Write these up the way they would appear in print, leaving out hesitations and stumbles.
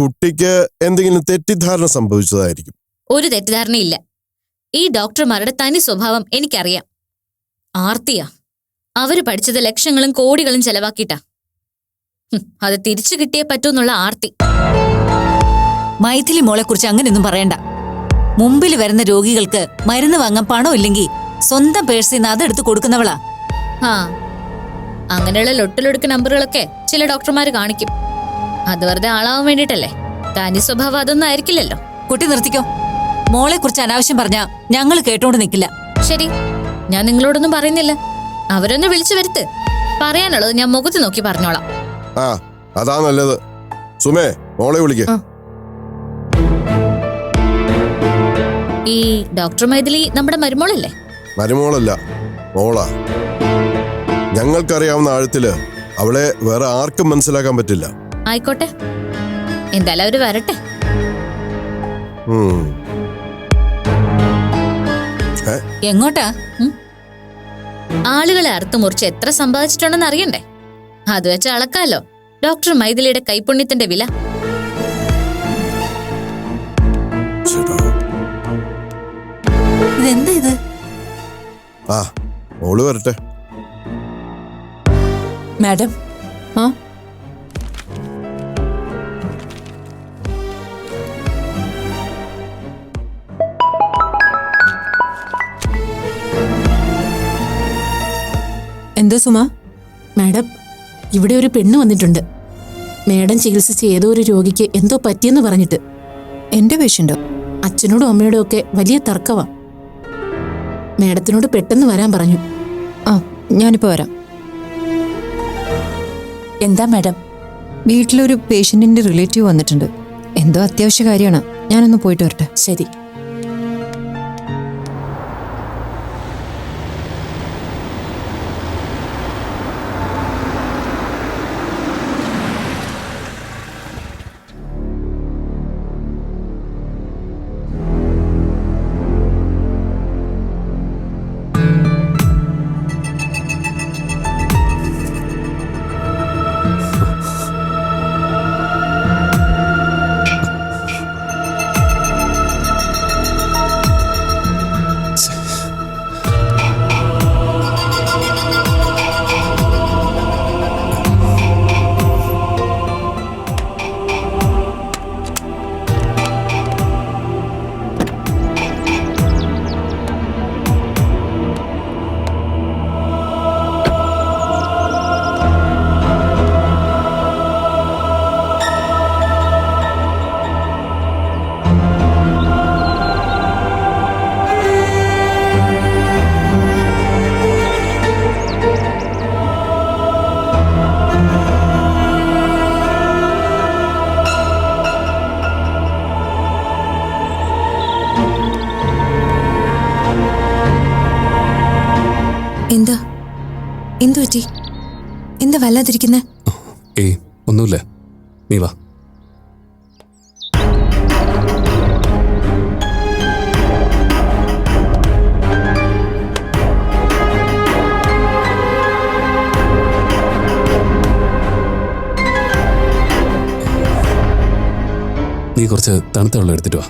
കുട്ടിക്ക് എന്തെങ്കിലും തെറ്റിദ്ധാരണ സംഭവിച്ചതായിരിക്കും. ഒരു തെറ്റിദ്ധാരണയില്ല. ഈ ഡോക്ടർമാരുടെ തനി സ്വഭാവം എനിക്കറിയാം. ആർത്തിയാ. അവര് പഠിച്ചത് ലക്ഷങ്ങളും കോടികളും ചെലവാക്കിയിട്ടാ. അത് തിരിച്ചു കിട്ടിയേ പറ്റൂന്നുള്ള ആർത്തി. മൈഥിലി മോളെ കുറിച്ച് അങ്ങനെയൊന്നും പറയണ്ട. മുമ്പിൽ വരുന്ന രോഗികൾക്ക് മരുന്ന് വാങ്ങാൻ പണം ഇല്ലെങ്കിൽ സ്വന്തം പേഴ്സിൽ നിന്ന് അതെടുത്ത് കൊടുക്കുന്നവളാ. ആ, അങ്ങനെയുള്ള ലൊട്ടിലൊടുക്ക് നമ്പറുകളൊക്കെ ചില ഡോക്ടർമാര് കാണിക്കും. അത് വെറുതെ ആളാവാൻ വേണ്ടിട്ടല്ലേ. തനി സ്വഭാവം അതൊന്നും ആയിരിക്കില്ലല്ലോ. കുട്ടി നിർത്തിക്കോ. മോളെ കുറിച്ച് അനാവശ്യം പറഞ്ഞാ ഞങ്ങൾ കേട്ടോണ്ട് നിൽക്കില്ല. ശരി, ഞാൻ നിങ്ങളോടൊന്നും പറയുന്നില്ല. അവരൊന്ന് വിളിച്ചു വരുത്ത്. പറയാനുള്ളത് ഞാൻ മുഖത്ത് നോക്കി പറഞ്ഞോളാം. ആ, അതാ നല്ലത്. സുമേ, മോളെ വിളിക്ക. ഈ ഡോക്ടർ മൈഥിലി നമ്മുടെ മരുമോളല്ലേ? മരുമോളല്ല, മോളാ. ഞങ്ങൾക്കറിയാവുന്ന ആഴത്തില് അവളെ വേറെ ആർക്കും മനസ്സിലാക്കാൻ പറ്റില്ല. ആയിക്കോട്ടെ, എന്തായാലും അവര് വരട്ടെ. എങ്ങോട്ടാ? ആളുകളെ അറുത്തു മുറിച്ച് എത്ര സമ്പാദിച്ചിട്ടുണ്ടെന്ന് അറിയണ്ടേ? അത് വെച്ച് അളക്കാലോ ഡോക്ടർ മൈഥിലിയുടെ കൈപുണ്യത്തിന്റെ വില. ഇതെന്താ ഇത്? ആ, മോള് വരട്ടെ. മാഡം. ആ, എന്താ സുമ? മാഡം, ഇവിടെ ഒരു പെണ്ണ് വന്നിട്ടുണ്ട്. മാഡം ചികിത്സിച്ച ഏതോ ഒരു രോഗിക്ക് എന്തോ പറ്റിയെന്ന് പറഞ്ഞിട്ട്. എന്റെ പേഷ്യന്റോ? അച്ഛനോടും അമ്മയോടും ഒക്കെ വലിയ തർക്കവാ. മാഡത്തിനോട് പെട്ടെന്ന് വരാൻ പറഞ്ഞു. ആ, ഞാനിപ്പോ വരാം. എന്താ മാഡം? വീട്ടിലൊരു പേഷ്യന്റിന്റെ റിലേറ്റീവ് വന്നിട്ടുണ്ട്. എന്തോ അത്യാവശ്യ കാര്യമാണ്. ഞാനൊന്ന് പോയിട്ട് വരട്ടെ. ശരി. എന്താ എന്തു പറ്റി? എന്താ വല്ലാതിരിക്കുന്നെ? ഏയ് ഒന്നുമില്ല, നീ വാ. നീ കുറച്ച് തണുത്ത വെള്ളം എടുത്തിട്ട് വാ.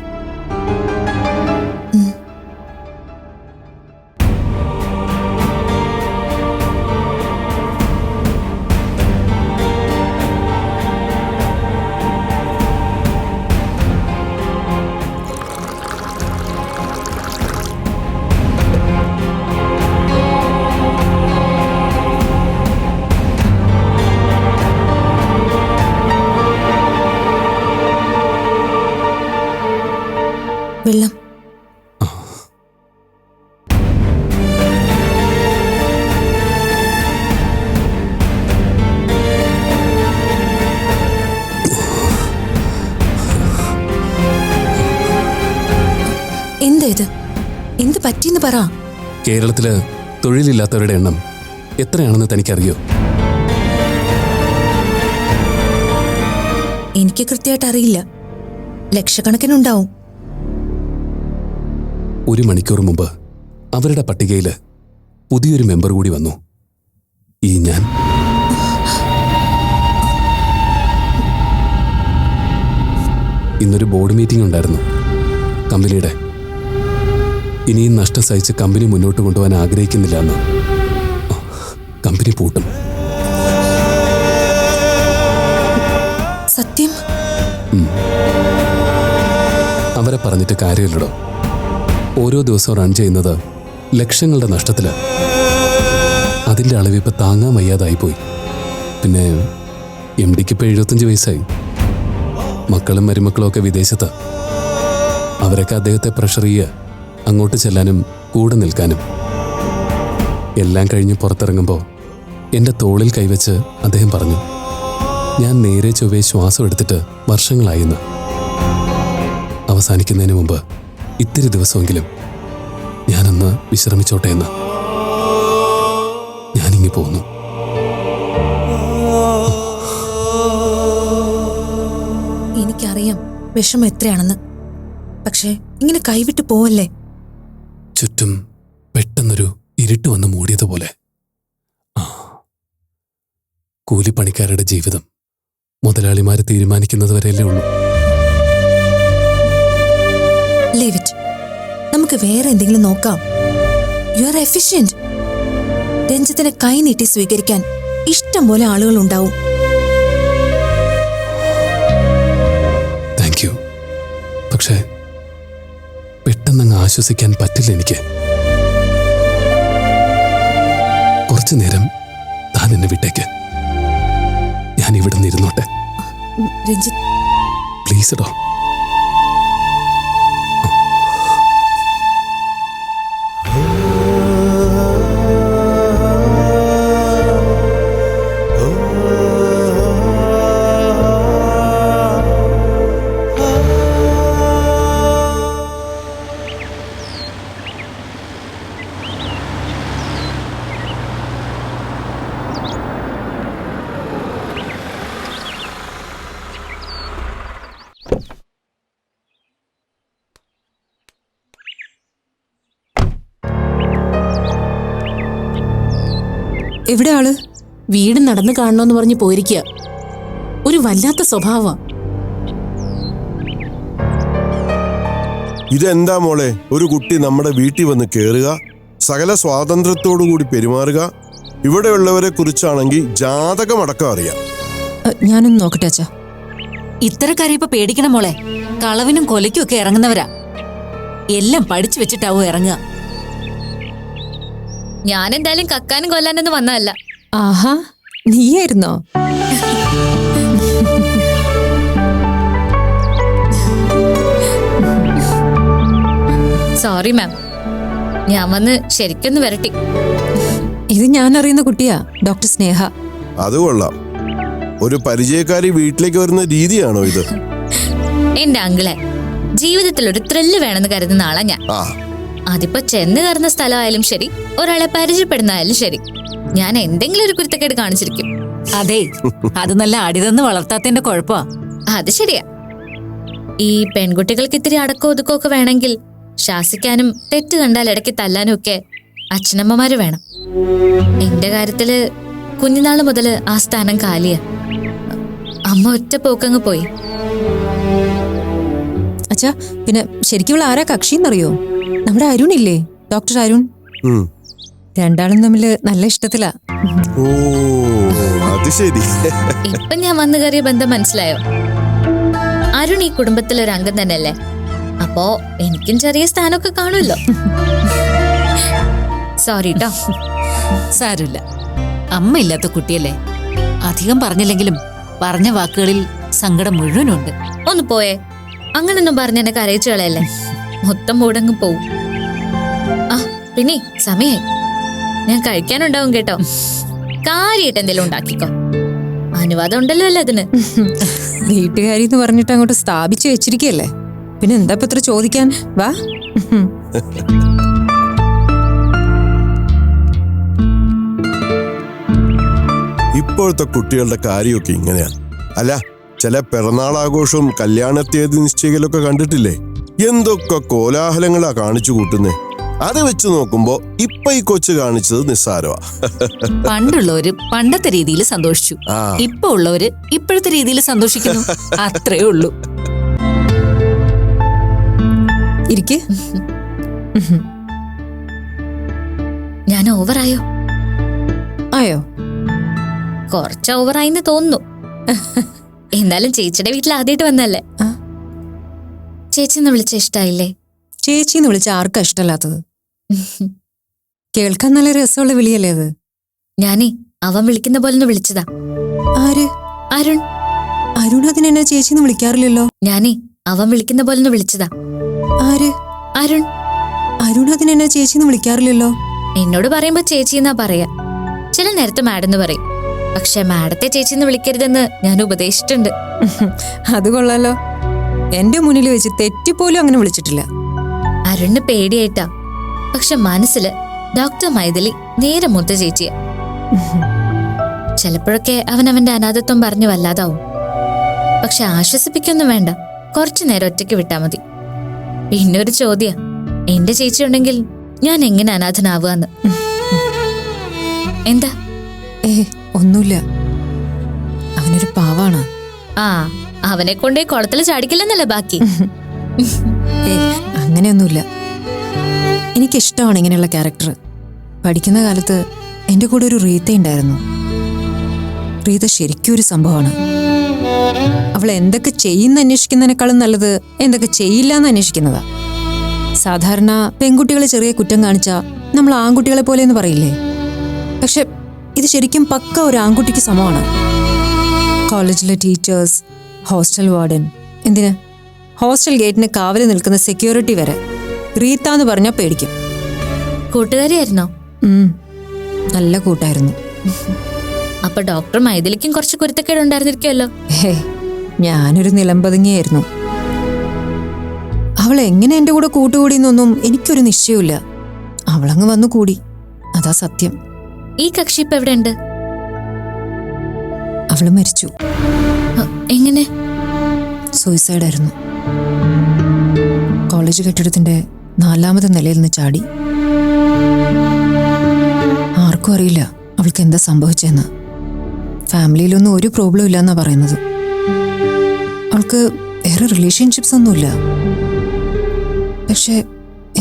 വെള്ളം. എന്താ ഇത്? എന്ത് പറ്റിയെന്ന് പറ. കേരളത്തില് തൊഴിലില്ലാത്തവരുടെ എണ്ണം എത്രയാണെന്ന് തനിക്കറിയോ? എനിക്ക് കൃത്യമായിട്ട് അറിയില്ല. ലക്ഷക്കണക്കിനുണ്ടാവും. 1 മണിക്കൂർ മുമ്പ് അവരുടെ പട്ടികയിൽ പുതിയൊരു മെമ്പർ കൂടി വന്നു. ഈ ഞാൻ. ഇന്നൊരു ബോർഡ് മീറ്റിംഗ് ഉണ്ടായിരുന്നു കമ്പനിയുടെ. ഇനിയും നഷ്ടം സഹിച്ച് കമ്പനി മുന്നോട്ട് കൊണ്ടുപോകാൻ ആഗ്രഹിക്കുന്നില്ല എന്ന്. കമ്പനി പൂട്ടും. സത്യം? അവരെ പറഞ്ഞിട്ട് കാര്യമില്ലടോ. ഓരോ ദിവസവും റൺ ചെയ്യുന്നത് ലക്ഷങ്ങളുടെ നഷ്ടത്തില്. അതിന്റെ അളവിപ്പോൾ താങ്ങാൻ വയ്യാതായിപ്പോയി. പിന്നെ MDക്ക് ഇപ്പോൾ 75 വയസ്സായി. മക്കളും മരുമക്കളും ഒക്കെ വിദേശത്ത്. അവരൊക്കെ അദ്ദേഹത്തെ പ്രഷർ ചെയ്യുക, അങ്ങോട്ട് ചെല്ലാനും കൂടെ നിൽക്കാനും. എല്ലാം കഴിഞ്ഞ് പുറത്തിറങ്ങുമ്പോൾ എൻ്റെ തോളിൽ കൈവച്ച് അദ്ദേഹം പറഞ്ഞു, ഞാൻ നേരെ ചൊവ്വേ ശ്വാസം എടുത്തിട്ട് വർഷങ്ങളായിന്ന്. അവസാനിക്കുന്നതിന് മുമ്പ് ഇത്തിരി ദിവസമെങ്കിലും ഞാനൊന്ന് വിശ്രമിച്ചോട്ടെ എന്ന്. ഞാനിങ്ങി പോന്നു. എനിക്കറിയാം വിഷമം എത്രയാണെന്ന്. പക്ഷേ ഇങ്ങനെ കൈവിട്ടു പോവല്ലേ. ചുറ്റും പെട്ടെന്നൊരു ഇരുട്ട് വന്ന് മൂടിയതുപോലെ. കൂലിപ്പണിക്കാരുടെ ജീവിതം മുതലാളിമാര് തീരുമാനിക്കുന്നത് വരെയല്ലേ ഉള്ളൂ. Leave it. നമുക്ക് വേറെ എന്തെങ്കിലും നോക്കാം. You are efficient. രഞ്ജിത്തിനെ കൈ നീട്ടി സ്വീകരിക്കാൻ ഇഷ്ടം പോലെ ആളുകൾ ഉണ്ടാവും. Thank you. പക്ഷേ പെട്ടെന്നങ്ങ് ആശ്വസിക്കാൻ പറ്റില്ല എനിക്ക്. കുറച്ചു നേരം താൻ എന്നെ വിട്ടേക്ക്. ഞാൻ ഇവിടെ നിന്ന് ഇരുന്നോട്ടെ. രഞ്ജിത്ത്, പ്ലീസ് ഡോ. എവിടെ ആള്? വീട് നടന്നു കാണണമെന്ന് പറഞ്ഞ് പോയിരിക്കുക. ഒരു വല്ലാത്ത സ്വഭാവം. ഇതെന്താ മോളെ, ഒരു കുട്ടി നമ്മുടെ വീട്ടിൽ വന്ന് കയറുക, സകല സ്വാതന്ത്ര്യത്തോടു കൂടി പെരുമാറുക. ഇവിടെയുള്ളവരെ കുറിച്ചാണെങ്കിൽ ജാതകമടക്കം അറിയാം. ഞാനൊന്ന് നോക്കട്ടെ അച്ഛാ. ഇത്തരക്കാരെ ഇപ്പൊ പേടിക്കണം മോളെ. കളവിനും കൊലയ്ക്കും ഒക്കെ ഇറങ്ങുന്നവരാ. എല്ലാം പഠിച്ചു വെച്ചിട്ടാവും ഇറങ്ങുക. ഞാൻ എന്തായാലും കക്കാനും കൊല്ലാനൊന്നും വന്നതല്ല. ആഹാ, നീയായിരുന്നോ? സോറി മാം, ഞാൻ വന്ന് ശരിക്കൊന്ന് വരട്ടി. ഇത് ഞാൻ അറിയുന്ന കുട്ടിയാ, ഡോക്ടർ സ്നേഹ. അത് കൊള്ളാം. ഒരു പരിചയക്കാരി വീട്ടിലേക്ക് വരുന്ന രീതിയാണോ ഇത്? എന്റെ അങ്കിളെ, ജീവിതത്തിൽ ഒരു ത്രില്ല് വേണമെന്ന് കരുതുന്ന ആളാ ഞാൻ. അതിപ്പോ ചെന്ന് കയറുന്ന സ്ഥലമായാലും ശരി, ഒരാളെ പരിചയപ്പെടുന്നതായാലും ശരി, ഞാൻ എന്തെങ്കിലും ഒരു കുരുത്തക്കേട് കാണിച്ചിരിക്കും. അതെ, അത് നല്ല അടിതന്ന് വളർത്താത്തതിന്റെ കുഴപ്പമാ. അത് ശരിയാ. ഈ പെൺകുട്ടികൾക്ക് ഇത്തിരി അടക്കോ ഒതുക്കോ ഒക്കെ വേണമെങ്കിൽ ശാസിക്കാനും തെറ്റ് കണ്ടാൽ ഇടയ്ക്ക് തല്ലാനും ഒക്കെ അച്ഛനമ്മമാര് വേണം. എന്റെ കാര്യത്തില് കുഞ്ഞുനാള് മുതല് ആ സ്ഥാനം കാലിയ. അമ്മ ഒറ്റ പോക്കങ്ങ് പോയി. അച്ഛാ, പിന്നെ ശരിക്കും ആരാ കക്ഷിന്നറിയോ? നമ്മുടെ അരുൺ ഇല്ലേ, ഡോക്ടർ അരുൺ. രണ്ടാളും തമ്മില് നല്ല ഇഷ്ടത്തിലാ. ഓ, അത് ശരി. ഇപ്പൊ ഞാൻ വന്നു കയറിയ ബന്ധം മനസ്സിലായോ? അരുൺ ഈ കുടുംബത്തിലൊരു അംഗം തന്നെയല്ലേ. അപ്പോ എനിക്കും ചെറിയ സ്ഥാനമൊക്കെ കാണുമല്ലോ. സോറി ട്ടോ. സാരമില്ല, അമ്മ ഇല്ലാത്ത കുട്ടിയല്ലേ. അധികം പറഞ്ഞില്ലെങ്കിലും പറഞ്ഞ വാക്കുകളിൽ സങ്കടം മുഴുവനുണ്ട്. ഒന്ന് പോയേ. അങ്ങനൊന്നും പറഞ്ഞ എന്നെ കരയിച്ചു കളയല്ലേ. മൊത്തം മൂടങ്ങ് പോവും. ആ പിന്നെ സമയായി. ഞാൻ കഴിക്കാനുണ്ടാവും കേട്ടോ. കാര്യമായിട്ട് എന്തെങ്കിലും ഉണ്ടാക്കിക്കോ. അനുവാദം ഉണ്ടല്ലോ അല്ലേ അതിന്. വീട്ടുകാരി എന്ന് പറഞ്ഞിട്ട് അങ്ങോട്ട് സ്ഥാപിച്ചു വെച്ചിരിക്കല്ലേ. പിന്നെ എന്താ ഇപ്പൊ ഇത്ര ചോദിക്കാൻ? വാ. ഇപ്പോഴത്തെ കുട്ടികളുടെ കാര്യമൊക്കെ ഇങ്ങനെയാ. അല്ല, ചില പിറന്നാളാഘോഷവും കല്യാണത്തേത് നിശ്ചയിക്കലൊക്കെ കണ്ടിട്ടില്ലേ? എന്തൊക്കെ കോലാഹലങ്ങളാ കാണിച്ചു കൂട്ടുന്നേ. അത് വെച്ച് നോക്കുമ്പോ ഇപ്പൊ ഈ കൊച്ചു കാണിച്ചത് നിസ്സാരമാ. പണ്ടുള്ളവര് പണ്ടത്തെ രീതിയിൽ സന്തോഷിച്ചു, ഇപ്പൊ ഉള്ളവര് ഇപ്പോഴത്തെ രീതിയിൽ സന്തോഷിക്കുന്നു. അത്രേ ഉള്ളൂ. ഇരിക്ക്. ഞാൻ ഓവറായോ? ആയോ? കുറച്ച് ഓവറായിന്ന് തോന്നുന്നു. എന്നാലും ചേച്ചിയുടെ വീട്ടിൽ ആദ്യമായിട്ട് വന്നല്ലേ. ആ. ചേച്ചിന്ന് വിളിച്ച ഇഷ്ടായില്ലേ? ചേച്ചിന്ന് വിളിച്ച ആർക്കാ ഇഷ്ടമല്ലാത്തത്? കേൾക്കാൻ നല്ല രസമുള്ള വിളിയല്ലേ അത്? ഞാനേ അവൻ വിളിക്കുന്ന പോലെ വിളിച്ചതാ. ആര്? അരുൺ. അരുൺ അതിനെന്നെ ചേച്ചിന്ന് വിളിക്കാറില്ലല്ലോ. ഞാനേ അവൻ വിളിക്കുന്ന പോലെ വിളിച്ചതാ. ആര്? അരുൺ. അരുൺ അതിനെന്നെ ചേച്ചിന്ന് വിളിക്കാറില്ലല്ലോ. എന്നോട് പറയുമ്പോ ചേച്ചിന്നാ പറയാ. ചില നേരത്തെ മാഡെന്ന് പറയും. പക്ഷെ മാഡത്തെ ചേച്ചിന്ന് വിളിക്കരുതെന്ന് ഞാൻ ഉപദേശിച്ചിട്ടുണ്ട്. അത് കൊള്ളാലോ. എന്റെ മുന്നിൽ വെച്ച് തെറ്റിപ്പോലും അങ്ങനെ വിളിച്ചിട്ടില്ല. അരുണിന് പേടിയായിട്ടാ. പക്ഷെ മനസ്സില് ഡോക്ടർ മൈഥിലി നേരെ മൂത്ത ചേച്ചിയാ. ചിലപ്പോഴൊക്കെ അവൻ അവന്റെ അനാഥത്വം പറഞ്ഞു വല്ലാതാവും. പക്ഷെ ആശ്വസിപ്പിക്കൊന്നും വേണ്ട, കുറച്ചു നേരം ഒറ്റയ്ക്ക് വിട്ടാ മതി. പിന്നെ ഒരു ചോദ്യ, എന്റെ ചേച്ചി ഉണ്ടെങ്കിൽ ഞാൻ എങ്ങനെ അനാഥനാവുകയെന്ന്. എന്താ? ഒന്നുമില്ല. അവനൊരു പാവാണ്. ആ, അവനെ കൊണ്ടേ കുളത്തിൽ ചാടിക്കില്ലെന്നല്ല ബാക്കി. അങ്ങനെയൊന്നുമില്ല. എനിക്കിഷ്ടമാണ് ഇങ്ങനെയുള്ള ക്യാരക്ടർ. പഠിക്കുന്ന കാലത്ത് എൻ്റെ കൂടെ ഒരു റീത്ത ഉണ്ടായിരുന്നു. റീത്ത ശരിക്കും ഒരു സംഭവമാണ്. അവൾ എന്തൊക്കെ ചെയ്യുന്ന അന്വേഷിക്കുന്നതിനേക്കാളും നല്ലത് എന്തൊക്കെ ചെയ്യില്ല എന്ന് അന്വേഷിക്കുന്നതാ. സാധാരണ പെൺകുട്ടികളെ ചെറിയ കുറ്റം കാണിച്ചാ നമ്മൾ ആൺകുട്ടികളെ പോലെ എന്ന് പറയില്ലേ? പക്ഷെ ഇത് ശരിക്കും പക്ക ഒരു ആൺകുട്ടിക്ക് സമമാണ്. കോളേജിലെ ടീച്ചേഴ്സ്, ഹോസ്റ്റൽ വാർഡൻ, എന്തിന് ഹോസ്റ്റൽ ഗേറ്റിന് കാവല് നിൽക്കുന്ന സെക്യൂരിറ്റി വരെ റീത്ത എന്ന് പറഞ്ഞാൽ പേടിക്കും. കൂട്ടുകാരിയായിരുന്നോ? നല്ല കൂട്ടായിരുന്നു. അപ്പൊ ഡോക്ടർ മൈഥിലിക്കും കുറച്ച് കുരുത്തക്കേട് ഉണ്ടായിരുന്നിരിക്കുമല്ലോ. ഞാനൊരു നിലംപതുങ്ങിയായിരുന്നു. അവൾ എങ്ങനെ എന്റെ കൂടെ കൂട്ടുകൂടിയെന്നൊന്നും എനിക്കൊരു നിശ്ചയമില്ല. അവളങ്ങ് വന്നു കൂടി, അതാ സത്യം. ഈ കക്ഷി ഇപ്പൊ എവിടെ ഉണ്ട്? അവള് മരിച്ചു. എങ്ങനെ? സൂയിസൈഡായിരുന്നു. കോളേജ് കെട്ടിടത്തിന്റെ 4ാമത്തെ നിലയിൽ നിന്ന് ചാടി. ആർക്കും അറിയില്ല അവൾക്ക് എന്താ സംഭവിച്ചെന്ന്. ഫാമിലിയിലൊന്നും ഒരു പ്രോബ്ലം ഇല്ലെന്നാ പറയുന്നത്. അവൾക്ക് വേറെ റിലേഷൻഷിപ്സ് ഒന്നുമില്ല. പക്ഷെ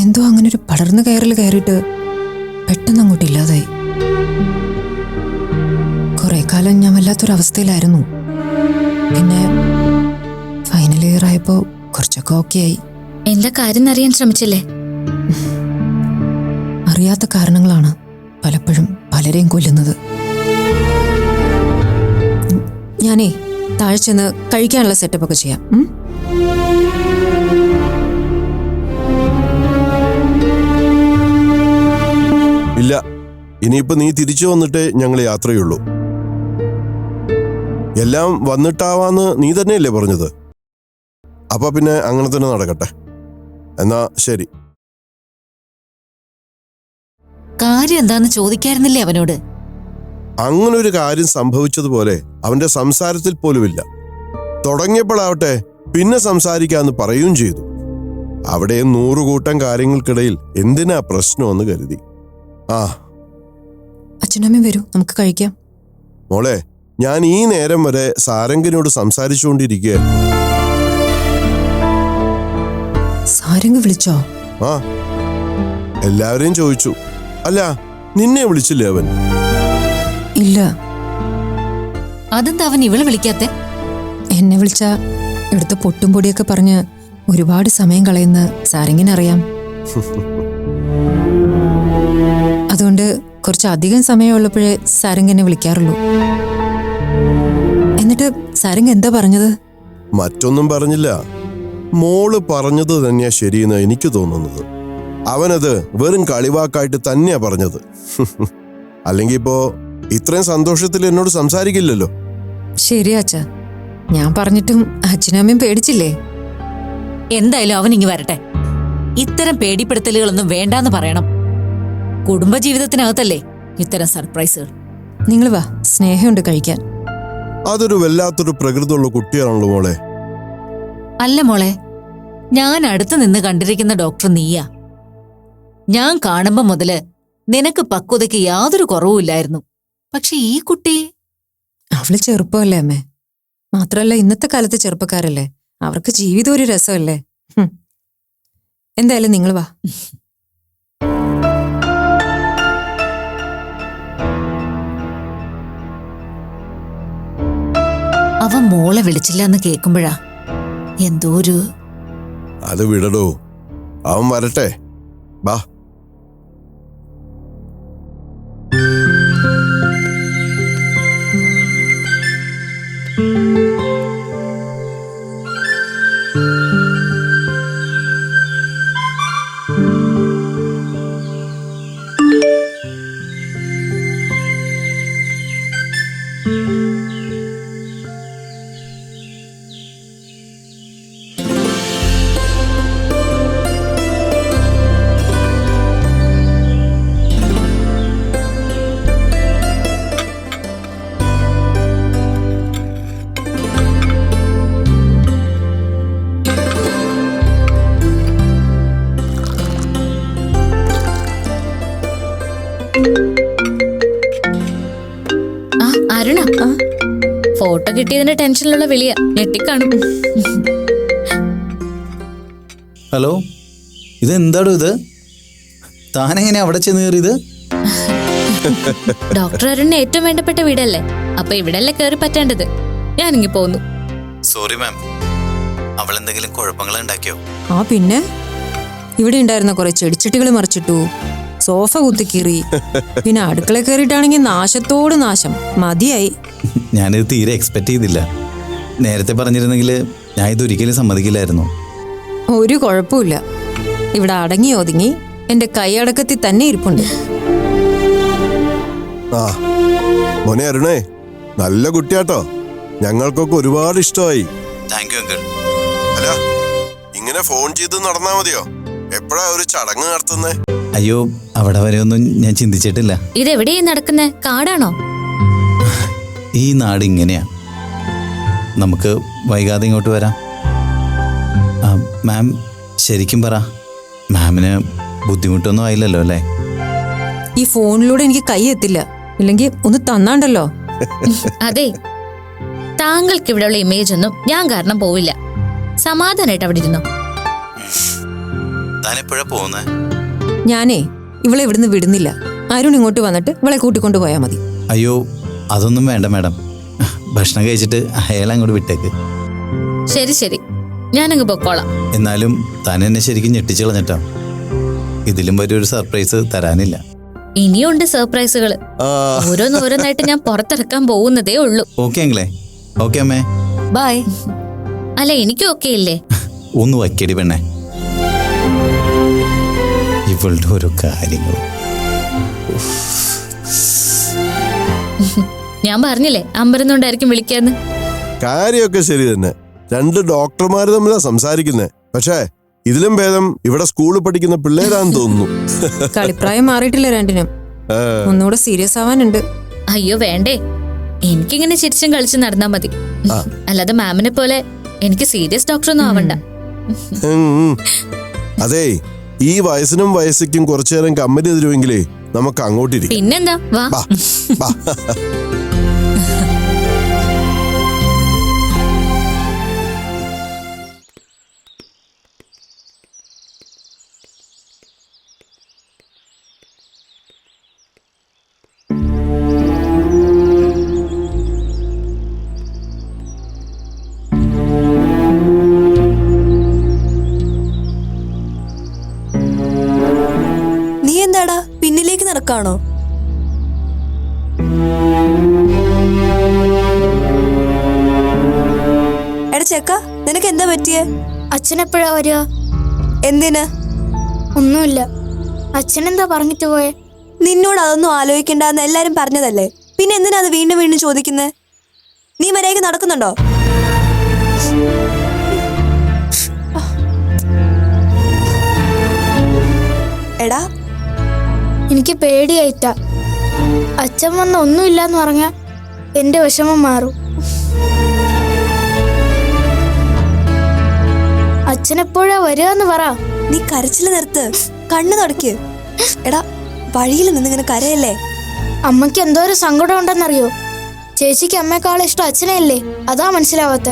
എന്തോ അങ്ങനെ ഒരു പടർന്നു കയറിയിട്ട് പെട്ടെന്ന് അങ്ങോട്ട് ഇല്ലാതായി. കുറെ കാലം ഞാൻ വല്ലാത്തൊരവസ്ഥയിലായിരുന്നു. പിന്നെ ഫൈനൽ ഇയർ ആയപ്പോ കുറച്ചൊക്കെ ഓക്കെ ആയി. എന്താ കാര്യം അറിയാൻ ശ്രമിച്ചില്ലേ? അറിയാത്ത കാരണങ്ങളാണ് പലപ്പോഴും പലരെയും കൊല്ലുന്നത്. ഞാനേ താഴെ ചെന്ന് കഴിക്കാനുള്ള സെറ്റപ്പ് ഒക്കെ ചെയ്യാം. ഇല്ല, ഇനിയിപ്പോ നീ തിരിച്ചു വന്നിട്ടേ ഞങ്ങൾ യാത്രയുള്ളൂ. എല്ലാം വന്നിട്ടാവാന്ന് നീ തന്നെയല്ലേ പറഞ്ഞത്? അപ്പൊ പിന്നെ അങ്ങനെ തന്നെ നടക്കട്ടെ. എന്നാ ശരി. കാര്യം എന്താന്ന് ചോദിക്കായിരുന്നില്ലേ അവനോട്? അങ്ങനൊരു കാര്യം സംഭവിച്ചതുപോലെ അവന്റെ സംസാരത്തിൽ പോലുമില്ല. തുടങ്ങിയപ്പോഴാവട്ടെ പിന്നെ സംസാരിക്കാന്ന് പറയുകയും ചെയ്തു. അവിടെ 100 കൂട്ടം കാര്യങ്ങൾക്കിടയിൽ എന്തിനാ പ്രശ്നമെന്ന് കരുതി. ആ അച്ഛനമ്മയും വരൂ, നമുക്ക് കഴിക്കാം. മോളെ, ഞാൻ ഈ നേരം വരെ സാരംഗിനോട് സംസാരിച്ചുകൊണ്ടിരിക്കുകയായിരുന്നു. സാരംഗ് വിളിച്ചോ? ആ, എല്ലാവരെയും ചോദിച്ചു. അല്ല, നിന്നെ വിളിച്ചില്ലേ അവൻ? ഇല്ല. അതെന്താ അവൻ ഇവളെ വിളിക്കാത്തെ? എന്നെ വിളിച്ച ഇവിടുത്തെ പൊട്ടും പൊടിയൊക്കെ പറഞ്ഞ് ഒരുപാട് സമയം കളയുന്ന സാരംഗിനറിയാം. അതുകൊണ്ട് കുറച്ചധികം സമയമുള്ളപ്പോഴേ സാരംഗ് എന്നെ വിളിക്കാറുള്ളൂ. എന്നിട്ട് സാരംഗ് എന്താ പറഞ്ഞത്? മറ്റൊന്നും പറഞ്ഞില്ല. മോള് പറഞ്ഞത് തന്നെയാ ശരിയെന്ന് എനിക്ക് തോന്നുന്നത്. അവനത് വെറും കളിവാക്കായിട്ട് തന്നെയാ പറഞ്ഞത്. അല്ലെങ്കിൽ ഇപ്പോ ഇത്രയും സന്തോഷത്തിൽ എന്നോട് സംസാരിക്കില്ലല്ലോ. ശരി അച്ഛാ, ഞാൻ പറഞ്ഞിട്ടും അച്ഛനമ്മയും പേടിച്ചില്ലേ? എന്തായാലും അവൻ ഇങ്ങ് വരട്ടെ. ഇത്തരം പേടിപ്പെടുത്തലുകളൊന്നും വേണ്ടാന്ന് പറയണം. കുടുംബജീവിതത്തിനകത്തല്ലേ ഇത്തരം സർപ്രൈസുകൾ. നിങ്ങൾ വാ, സ്നേഹമുണ്ട് കഴിക്കാൻ. അതൊരു വല്ലാത്തൊരു പ്രകൃതമുള്ള കുട്ടിയാണല്ലോ മോളെ. അല്ല മോളെ, ഞാൻ അടുത്ത് നിന്ന് കണ്ടിരിക്കുന്ന ഡോക്ടർ നീയാ. ഞാൻ കാണുമ്പോ മുതല് നിനക്ക് പക്വതയ്ക്ക് യാതൊരു കുറവുമില്ലായിരുന്നു. പക്ഷെ ഈ കുട്ടി... അവള് ചെറുപ്പമല്ലേ അമ്മേ? മാത്രമല്ല ഇന്നത്തെ കാലത്ത് ചെറുപ്പക്കാരല്ലേ, അവർക്ക് ജീവിതം ഒരു രസമല്ലേ. എന്തായാലും നിങ്ങൾ വാ. അവൻ മോളെ വിളിച്ചില്ല എന്ന് കേൾക്കുമ്പോഴാ എന്തോ ഒരു അത് വിടടോ, അവൻ വരട്ടെ. ബാ. ആ അരുണ, ഫോട്ടോ കിട്ടിയതിന്റെ ടെൻഷനിലുള്ള വിളിയാ, ഞെട്ടിക്കാണും. ഹലോ, ഇതെന്താടോ ഇത്? താനെങ്ങനെ അവിടെ ചെന്ന് കയറിയത്? ഡോക്ടർ അരുണിന് ഏറ്റവും വേണ്ടപ്പെട്ട വീടല്ലേ, അപ്പൊ ഇവിടെല്ലേ കയറി പറ്റേണ്ടത്. ഞാനിങ്ങി പോന്നു. സോറി മാം, അവൾ എന്തെങ്കിലും കുഴപ്പങ്ങൾ ഉണ്ടാക്കിയോ? ആ പിന്നെ ഇവിടെ ഉണ്ടായിരുന്ന കുറെ ചെടിച്ചട്ടികൾ മറിച്ചിട്ടു, സോഫ കുത്തിക്കീറി, പിന്നെ അടുക്കള കയറിയിട്ടാണെങ്കിൽ നാശത്തോട് നാശം. മതിയായി. ഞാനിത് തീരെ എക്സ്പെക്ട് ചെയ്തില്ല. നേരത്തെ പറഞ്ഞിരുന്നെങ്കിൽ ഞാൻ ഇതൊരിക്കലും സമ്മതിക്കില്ലായിരുന്നു. ഒരു കുഴപ്പമില്ല, ഇവിടെ അടങ്ങി ഒതുങ്ങി എന്റെ കൈയടക്കത്തിൽ തന്നെ ഇരിപ്പുണ്ട്. ആ മോനെ അരുണേ, നല്ല കുട്ടിയാട്ടോ, ഞങ്ങൾക്കൊക്കെ ഒരുപാട് ഇഷ്ടമായി. Thank you uncle. അല്ല, ഇങ്ങനെ ഫോൺ ചെയ്ത് നടന്നാ മതിയോ? എപ്പോഴാ ഒരു ചടങ്ങ് നടത്തുന്നേ? അയ്യോ, അവിടെ വരെ ഒന്നും ഞാൻ ചിന്തിച്ചിട്ടില്ല. ഇതെവിടെയാ നടക്കുന്നേ? കാടാണോ? ഈ നാട് ഇങ്ങനെയാ. നമുക്ക് വൈകാതെ ഇങ്ങോട്ട് വരാം. മാം, ശരിക്കും പറ, മാമിന് ബുദ്ധിമുട്ടൊന്നും ആയില്ലല്ലോ അല്ലേ? ഈ ഫോണിലൂടെ എനിക്ക് കൈ എത്തില്ല, ഇല്ലെങ്കിൽ ഒന്ന് തന്നാണ്ടല്ലോ. അതെ, താങ്കൾക്ക് ഇവിടെയുള്ള ഇമേജ് ഒന്നും ഞാൻ കാരണം പോവില്ല. സമാധാനായിട്ട് അവിടെ ഇരുന്നോ. താൻ എപ്പോഴാ പോകുന്നേ? ഞാനേ ഇവളെ ഇവിടുന്ന് വിടുന്നില്ല. അരുൺ ഇങ്ങോട്ട് വന്നിട്ട് ഇവളെ കൂട്ടിക്കൊണ്ടു പോയാൽ മതി. അയ്യോ, അതൊന്നും വേണ്ട മാഡം. ഭക്ഷണം കഴിച്ചിട്ട് അയാളെ അങ്ങോട്ട് വിട്ടേക്ക്. ശരി ശരി, ഞാനങ്ങ് പൊക്കോളാം. എന്നാലും താൻ എന്നെ ശരിക്കും ഞെട്ടിച്ചു കളഞ്ഞിട്ടാ. ഇതിലും വലിയൊരു സർപ്രൈസ് തരാനില്ല. ഇനിയുണ്ട് സർപ്രൈസുകൾ. ആ ഓരോന്നോരോന്നായിട്ട് ഞാൻ പുറത്തിറക്കാൻ പോകുന്നതേ ഉള്ളൂ. ഓക്കെ അങ്കിളെ. ഓക്കെ അമ്മേ. ബൈ. അല്ല, എനിക്കും ഒക്കെ ഇല്ലേ? ഒന്ന് വയ്ക്കടി പെണ്ണെ, ഇവളുടെ ഓരോ കാര്യങ്ങൾ. ഞാൻ പറഞ്ഞില്ലേ അമ്പരന്നുകൊണ്ടായിരിക്കും വിളിക്കാന്ന്. കാര്യമൊക്കെ ശരി തന്നെ. രണ്ട് ഡോക്ടർമാര് തമ്മിലാ സംസാരിക്കുന്നേ. പക്ഷേ ഇതിലും ഭേദം ഇവിടെ സ്കൂളിൽ പഠിക്കുന്ന പിള്ളേരാന്ന് തോന്നുന്നു. കളിപ്രായം മാറിയിട്ടില്ല രണ്ടിനും. ഒന്നുകൂടെ സീരിയസ് ആവാനുണ്ട്. അയ്യോ വേണ്ടേ, എനിക്കിങ്ങനെ ചിരിച്ചും കളിച്ചും നടന്നാ മതി. അല്ലാതെ മാമിനെ പോലെ എനിക്ക് സീരിയസ് ഡോക്ടറൊന്നും ആവണ്ട. അതെ, ഈ വയസ്സിനും വയസ്സിക്കും കുറച്ചു നേരം കമ്മറ്റി തരുമെങ്കിലേ നമുക്ക് അങ്ങോട്ടിരിക്കും. പിന്നെന്താ, വാ. ബാ, ബാ. നീ എന്താടാ പിന്നിലേക്ക് നടക്കാണോ? എടാ ചെക്ക, നിനക്ക് എന്താ പറ്റിയേ? അച്ഛനെപ്പോഴാ വരിക? എന്തിന്? ഒന്നുമില്ല. അച്ഛനെന്താ പറഞ്ഞിട്ട് പോയെ? നിന്നോട് അതൊന്നും ആലോചിക്കണ്ടെന്ന് എല്ലാരും പറഞ്ഞതല്ലേ, പിന്നെ എന്തിനാ അത് വീണ്ടും വീണ്ടും ചോദിക്കുന്നത്? നീ മര്യാദയ്ക്ക് നടക്കുന്നുണ്ടോ? എടാ, എനിക്ക് പേടിയായിട്ടാ. അച്ഛൻ വന്ന ഒന്നുമില്ലാന്ന് പറഞ്ഞ എന്റെ വിഷമം മാറും. അച്ഛനെപ്പോഴാ വരിക പറ. നീ കരച്ചില് നിർത്ത്, കണ്ണു തുടക്ക്. എടാ, വഴിയിൽ നിന്നിങ്ങനെ കരയല്ലേ. അമ്മയ്ക്ക് എന്തോ ഒരു സങ്കടം ഉണ്ടെന്നറിയോ? ചേച്ചിക്ക് അമ്മയെക്കാളും ഇഷ്ടം അച്ഛനെയല്ലേ, അതാ മനസ്സിലാവാത്ത.